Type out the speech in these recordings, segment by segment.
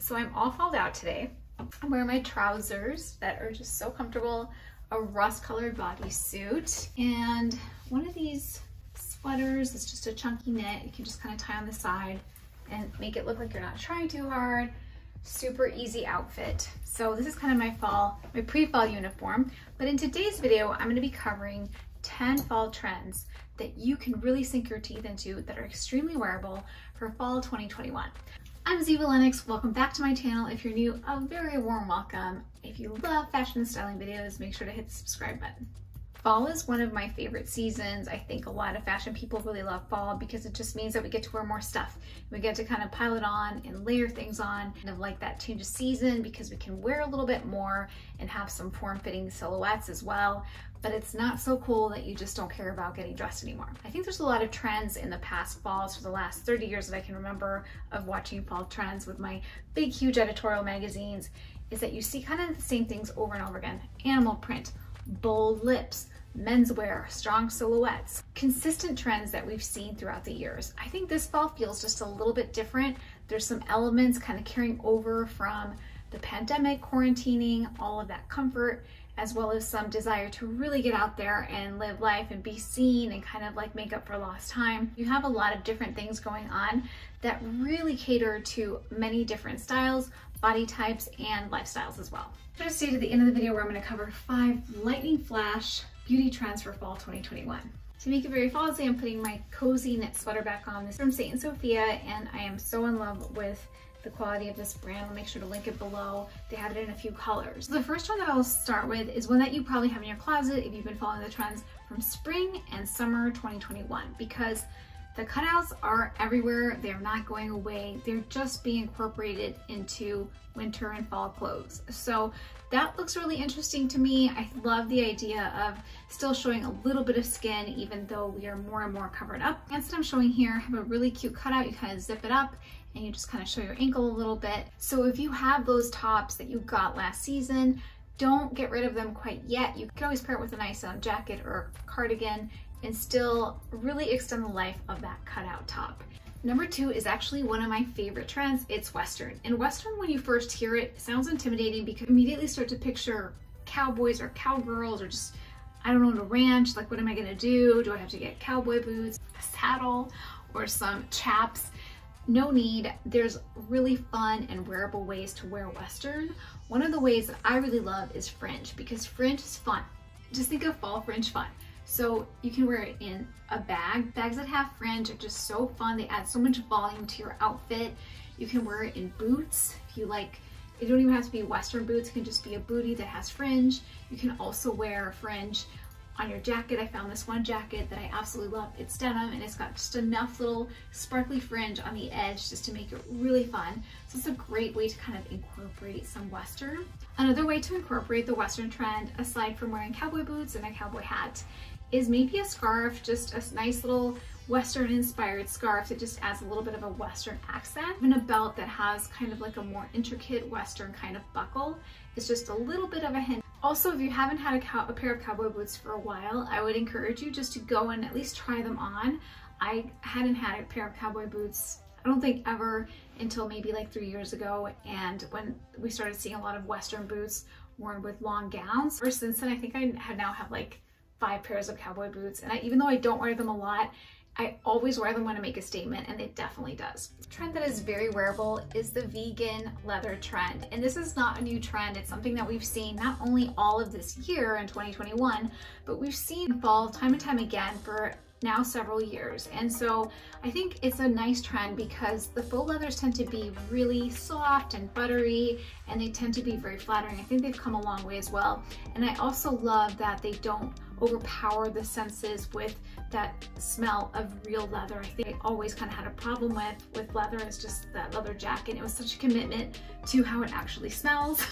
So I'm all falled out today. I'm wearing my trousers that are just so comfortable, a rust colored bodysuit, and one of these sweaters is just a chunky knit. You can just kind of tie on the side and make it look like you're not trying too hard. Super easy outfit. So this is kind of my pre-fall uniform. But in today's video, I'm going to be covering 10 fall trends that you can really sink your teeth into that are extremely wearable for fall 2021. I'm Ziva Lennox. Welcome back to my channel. If you're new, a very warm welcome. If you love fashion and styling videos, make sure to hit the subscribe button. Fall is one of my favorite seasons. I think a lot of fashion people really love fall because it just means that we get to wear more stuff. We get to kind of pile it on and layer things on, kind of like that change of season, because we can wear a little bit more and have some form-fitting silhouettes as well. But it's not so cool that you just don't care about getting dressed anymore. I think there's a lot of trends in the past falls for the last 30 years that I can remember of watching fall trends with my big, huge editorial magazines, is that you see kind of the same things over and over again. Animal print, bold lips, menswear, strong silhouettes, consistent trends that we've seen throughout the years. I think this fall feels just a little bit different. There's some elements kind of carrying over from the pandemic, quarantining, all of that comfort, as well as some desire to really get out there and live life and be seen and kind of like make up for lost time. You have a lot of different things going on that really cater to many different styles, body types, and lifestyles as well. I'm gonna stay to the end of the video where I'm gonna cover 5 lightning flash beauty trends for fall 2021. To make it very fallsy, I'm putting my cozy knit sweater back on. This is from Sofia, and I am so in love with the quality of this brand. I'll make sure to link it below. They have it in a few colors. So the first one that I'll start with is one that you probably have in your closet if you've been following the trends from spring and summer 2021, because the cutouts are everywhere. They're not going away. They're just being incorporated into winter and fall clothes. So that looks really interesting to me. I love the idea of still showing a little bit of skin even though we are more and more covered up. And that I'm showing here have a really cute cutout. You kind of zip it up and you just kind of show your ankle a little bit. So if you have those tops that you got last season, don't get rid of them quite yet. You can always pair it with a nice jacket or cardigan and still really extend the life of that cutout top. Number 2 is actually one of my favorite trends. It's Western. And Western, when you first hear it, sounds intimidating because you immediately start to picture cowboys or cowgirls or just, I don't own a ranch, like what am I gonna do? Do I have to get cowboy boots, a saddle, or some chaps? No need. There's really fun and wearable ways to wear Western. One of the ways that I really love is fringe, because fringe is fun. Just think of fall fringe fun. So you can wear it in a bag. Bags that have fringe are just so fun. They add so much volume to your outfit. You can wear it in boots if you like. It don't even have to be Western boots. It can just be a bootie that has fringe. You can also wear fringe on your jacket. I found this one jacket that I absolutely love. It's denim and it's got just enough little sparkly fringe on the edge just to make it really fun. So it's a great way to kind of incorporate some Western. Another way to incorporate the Western trend, aside from wearing cowboy boots and a cowboy hat, is maybe a scarf, just a nice little Western inspired scarf that just adds a little bit of a Western accent. Even a belt that has kind of like a more intricate Western kind of buckle is just a little bit of a hint. Also, if you haven't had a pair of cowboy boots for a while, I would encourage you just to go and at least try them on. I hadn't had a pair of cowboy boots, I don't think ever, until maybe like 3 years ago. And when we started seeing a lot of Western boots worn with long gowns. Ever since then, I think I now have like 5 pairs of cowboy boots. And even though I don't wear them a lot, I always wear them when I make a statement, and it definitely does. A trend that is very wearable is the vegan leather trend. And this is not a new trend. It's something that we've seen not only all of this year in 2021, but we've seen fall time and time again for now several years. And so I think it's a nice trend because the faux leathers tend to be really soft and buttery, and they tend to be very flattering. I think they've come a long way as well. And I also love that they don't overpower the senses with that smell of real leather. I think I always kind of had a problem with leather. It's just that leather jacket. It was such a commitment to how it actually smells.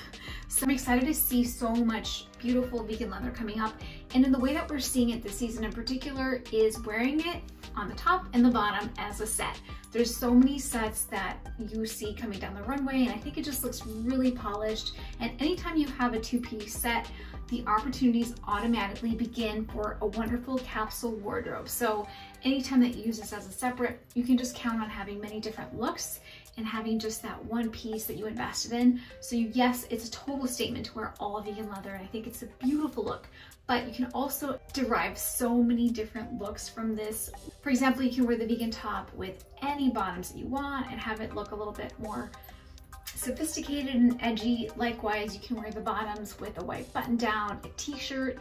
So I'm excited to see so much beautiful vegan leather coming up. And in the way that we're seeing it this season in particular is wearing it on the top and the bottom as a set. There's so many sets that you see coming down the runway, and I think it just looks really polished. And anytime you have a 2-piece set, the opportunities automatically begin for a wonderful capsule wardrobe. So anytime that you use this as a separate, you can just count on having many different looks and having just that one piece that you invested in. So yes, it's a total statement to wear all vegan leather, and I think it's a beautiful look. But you can also derive so many different looks from this. For example, you can wear the vegan top with any bottoms that you want and have it look a little bit more sophisticated and edgy. Likewise, you can wear the bottoms with a white button down, a t-shirt,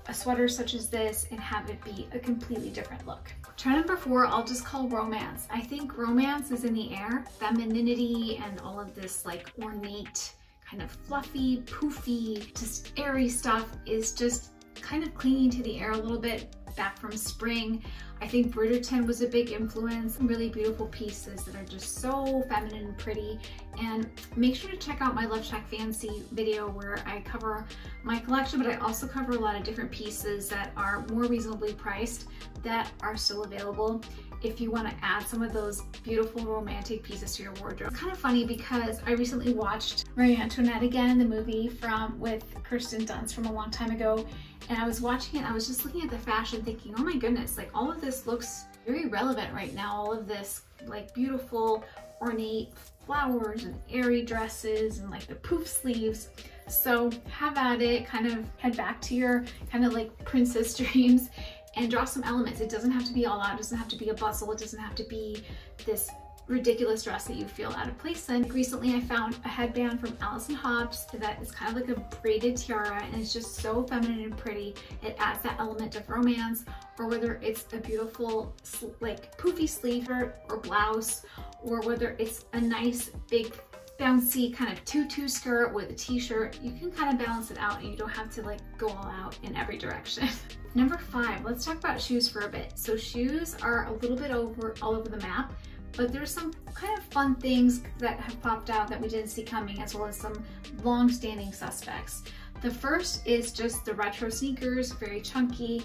a sweater such as this, and have it be a completely different look. Trend number 4, I'll just call romance. I think romance is in the air. Femininity and all of this like ornate, kind of fluffy, poofy, just airy stuff is just kind of clinging to the air a little bit back from spring. I think Bridgerton was a big influence. Really beautiful pieces that are just so feminine and pretty. And make sure to check out my Love Shack Fancy video where I cover my collection, but I also cover a lot of different pieces that are more reasonably priced that are still available if you want to add some of those beautiful romantic pieces to your wardrobe. It's kind of funny because I recently watched Marie Antoinette again, the movie with Kirsten Dunst from a long time ago, and I was watching it, I was just looking at the fashion thinking, oh my goodness, like all of this looks very relevant right now. All of this like beautiful ornate flowers and airy dresses and like the poof sleeves. So have at it, kind of head back to your kind of like princess dreams and draw some elements. It doesn't have to be all out, it doesn't have to be a bustle, it doesn't have to be this ridiculous dress that you feel out of place in. Recently I found a headband from Allison Hobbs that is kind of like a braided tiara, and it's just so feminine and pretty. It adds that element of romance, or whether it's a beautiful like poofy sleeve or blouse, or whether it's a nice big bouncy kind of tutu skirt with a t-shirt, you can kind of balance it out and you don't have to like go all out in every direction. Number 5, let's talk about shoes for a bit. So shoes are a little bit all over the map, but there's some kind of fun things that have popped out that we didn't see coming, as well as some long-standing suspects. The first is just the retro sneakers, very chunky.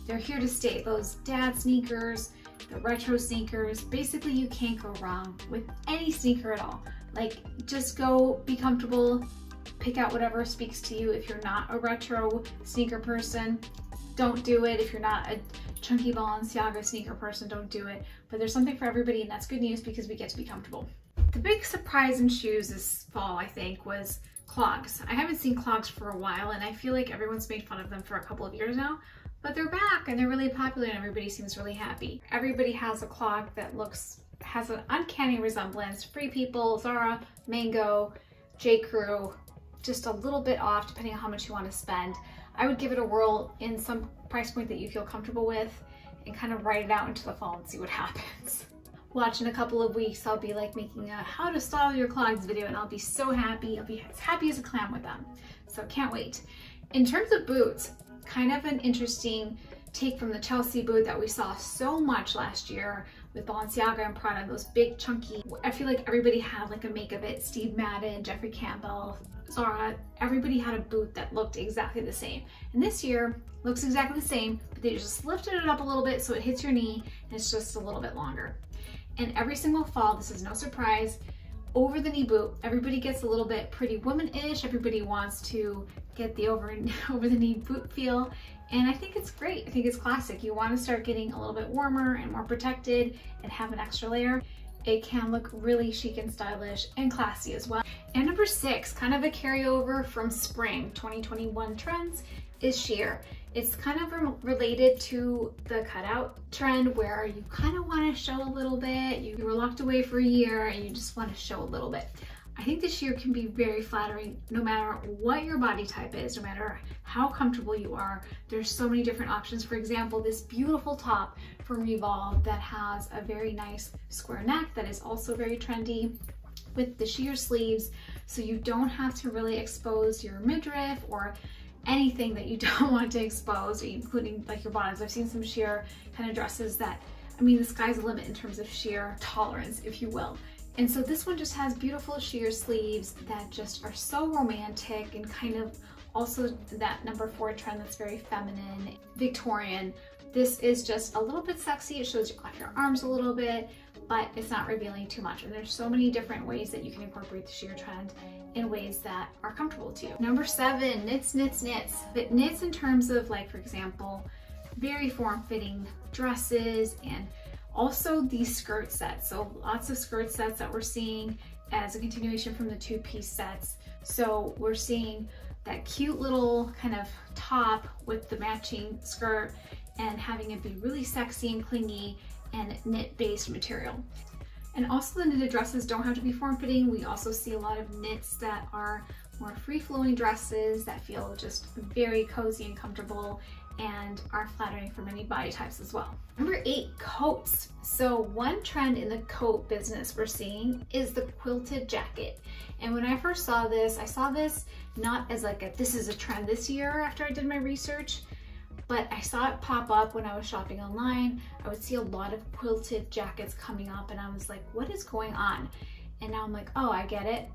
They're here to stay. Those dad sneakers, the retro sneakers, basically you can't go wrong with any sneaker at all. Like, just go be comfortable, pick out whatever speaks to you. If you're not a retro sneaker person, don't do it. If you're not a chunky Balenciaga sneaker person, don't do it. But there's something for everybody, and that's good news because we get to be comfortable. The big surprise in shoes this fall, I think, was clogs. I haven't seen clogs for a while, and I feel like everyone's made fun of them for a couple of years now, but they're back and they're really popular and everybody seems really happy. Everybody has a clog that has an uncanny resemblance. Free People, Zara, Mango, J. Crew, just a little bit off depending on how much you want to spend. I would give it a whirl in some price point that you feel comfortable with and kind of ride it out into the fall and see what happens. Watch in a couple of weeks, I'll be like making a how to style your clogs video, and I'll be so happy. I'll be as happy as a clam with them. So can't wait. In terms of boots, kind of an interesting take from the Chelsea boot that we saw so much last year with Balenciaga and Prada, those big chunky, I feel like everybody had like a make of it. Steve Madden, Jeffrey Campbell, Zara, everybody had a boot that looked exactly the same. And this year looks exactly the same, but they just lifted it up a little bit so it hits your knee and it's just a little bit longer. And every single fall, this is no surprise, over the knee boot, everybody gets a little bit Pretty Woman-ish. Everybody wants to get the over the knee boot feel. And I think it's great. I think it's classic. You want to start getting a little bit warmer and more protected and have an extra layer. It can look really chic and stylish and classy as well. And number 6, kind of a carryover from spring 2021 trends, is sheer. It's kind of related to the cutout trend where you kind of want to show a little bit. You were locked away for a year and you just want to show a little bit. I think the sheer can be very flattering no matter what your body type is, no matter how comfortable you are. There's so many different options. For example, this beautiful top from Revolve that has a very nice square neck that is also very trendy with the sheer sleeves, so you don't have to really expose your midriff or anything that you don't want to expose, including like your bottoms. I've seen some sheer kind of dresses that, I mean, the sky's the limit in terms of sheer tolerance, if you will. And so this one just has beautiful sheer sleeves that just are so romantic and kind of also that number 4 trend that's very feminine, Victorian. This is just a little bit sexy. It shows you off your arms a little bit, but it's not revealing too much. And there's so many different ways that you can incorporate the sheer trend in ways that are comfortable to you. Number 7, knits, knits, knits. But knits in terms of, like, for example, very form-fitting dresses and Also these skirt sets, so lots of skirt sets that we're seeing as a continuation from the two-piece sets. So we're seeing that cute little kind of top with the matching skirt and having it be really sexy and clingy and knit-based material. And also the knitted dresses don't have to be form-fitting. We also see a lot of knits that are more free-flowing dresses that feel just very cozy and comfortable and are flattering for many body types as well. Number 8, coats. So one trend in the coat business we're seeing is the quilted jacket. And when I first saw this, I saw this not as like this is a trend this year after I did my research, but I saw it pop up when I was shopping online. I would see a lot of quilted jackets coming up and I was like, what is going on? And now I'm like, oh, I get it.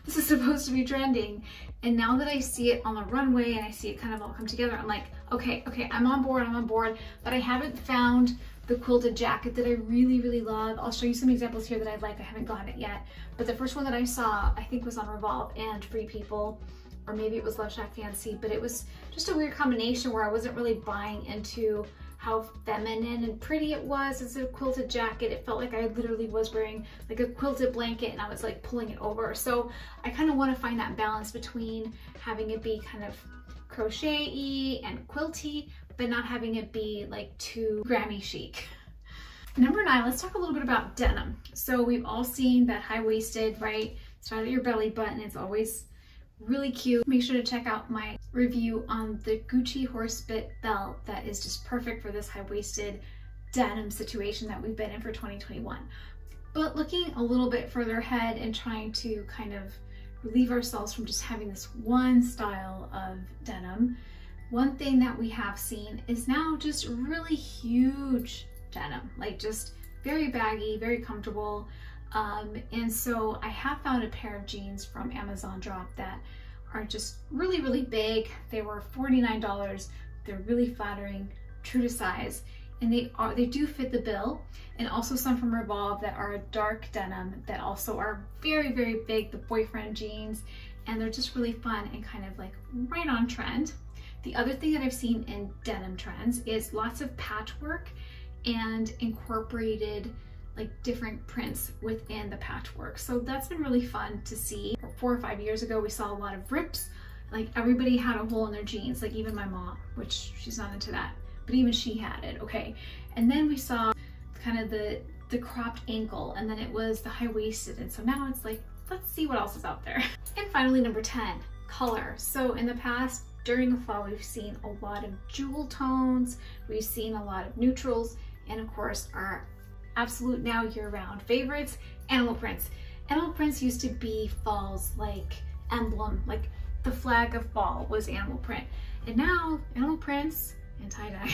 This is supposed to be trending. And now that I see it on the runway and I see it kind of all come together, I'm like, okay, I'm on board, but I haven't found the quilted jacket that I really love. I'll show you some examples here that I like. I haven't gotten it yet, but the first one that I saw, I think was on Revolve and Free People, or maybe it was Love Shack Fancy, but it was just a weird combination where I wasn't really buying into how feminine and pretty it was as a quilted jacket. It felt like I literally was wearing like a quilted blanket and I was like pulling it over. So I kind of want to find that balance between having it be kind of crochet-y and quilty, but not having it be like too Grammy chic. Number 9, let's talk a little bit about denim. So we've all seen that high-waisted, right? Start at your belly button. It's always really cute. Make sure to check out my review on the Gucci horse bit belt that is just perfect for this high-waisted denim situation that we've been in for 2021. But looking a little bit further ahead and trying to kind of relieve ourselves from just having this one style of denim, one thing that we have seen is now just really huge denim, like just very baggy, very comfortable. And so I have found a pair of jeans from Amazon Drop that are just really big. They were $49. They're really flattering, true to size, and they do fit the bill. And also some from Revolve that are a dark denim that also are very big, the boyfriend jeans, and they're just really fun and kind of like right on trend. The other thing that I've seen in denim trends is lots of patchwork and incorporated like different prints within the patchwork. So that's been really fun to see. 4 or 5 years ago, we saw a lot of rips. Like everybody had a hole in their jeans, like even my mom, which she's not into that, but even she had it, okay. And then we saw kind of the cropped ankle, and then it was the high-waisted. And so now it's like, let's see what else is out there. And finally, number 10, color. So in the past, during the fall, we've seen a lot of jewel tones, we've seen a lot of neutrals, and of course our absolute now year-round favorites, animal prints. Animal prints used to be fall's like emblem, like the flag of fall was animal print. And now animal prints and tie-dye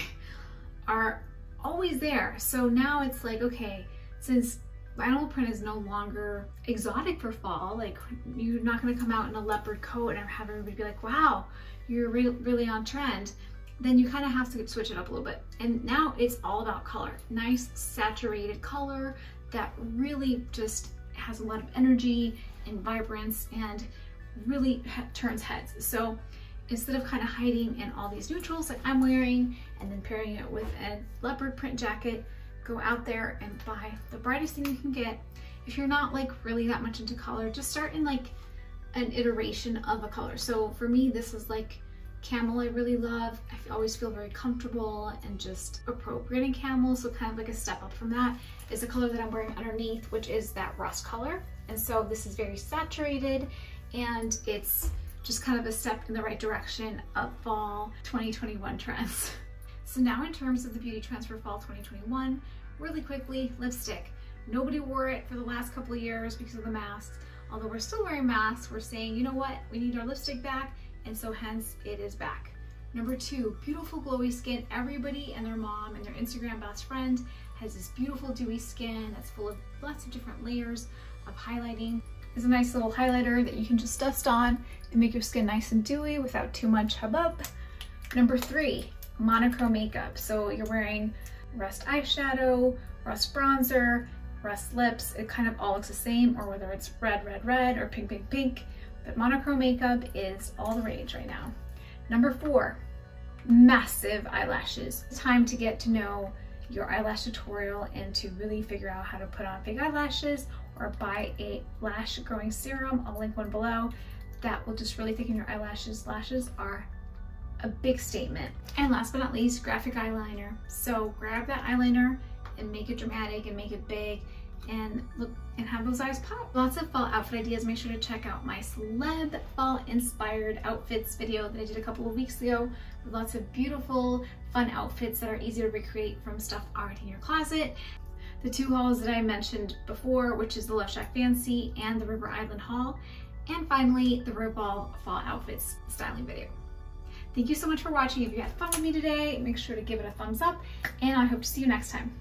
are always there. So now it's like, okay, since animal print is no longer exotic for fall, like you're not gonna come out in a leopard coat and have everybody be like, wow, you're really on trend, then you kind of have to switch it up a little bit. And now it's all about color. Nice saturated color that really just has a lot of energy and vibrance and really turns heads. So instead of kind of hiding in all these neutrals like I'm wearing and then pairing it with a leopard print jacket, go out there and buy the brightest thing you can get. If you're not like really that much into color, just start in like an iteration of a color. So for me, this is like camel. I really love. I always feel very comfortable and just appropriate in camel. So kind of like a step up from that is the color that I'm wearing underneath, which is that rust color. And so this is very saturated and it's just kind of a step in the right direction of fall 2021 trends. So now in terms of the beauty trends for fall 2021, really quickly, lipstick. Nobody wore it for the last couple of years because of the masks. Although we're still wearing masks, we're saying, you know what, we need our lipstick back, and so hence it is back. Number 2, beautiful glowy skin. Everybody and their mom and their Instagram best friend has this beautiful dewy skin that's full of lots of different layers of highlighting. There's a nice little highlighter that you can just dust on and make your skin nice and dewy without too much hubbub. Number 3, monochrome makeup. So you're wearing rust eyeshadow, rust bronzer, rust lips. It kind of all looks the same, or whether it's red, red, red, or pink, pink, pink. But monochrome makeup is all the rage right now. Number 4, massive eyelashes. It's time to get to know your eyelash tutorial and to really figure out how to put on fake eyelashes or buy a lash growing serum, I'll link one below, that will just really thicken your eyelashes. Lashes are a big statement. And last but not least, graphic eyeliner. So grab that eyeliner and make it dramatic and make it big and look and have those eyes pop. Lots of fall outfit ideas. Make sure to check out my celeb fall inspired outfits video that I did a couple of weeks ago with lots of beautiful, fun outfits that are easy to recreate from stuff already in your closet. The two hauls that I mentioned before, which is the Love Shack Fancy and the River Island haul. And finally, the Ribball fall outfits styling video. Thank you so much for watching. If you had fun with me today, make sure to give it a thumbs up, and I hope to see you next time.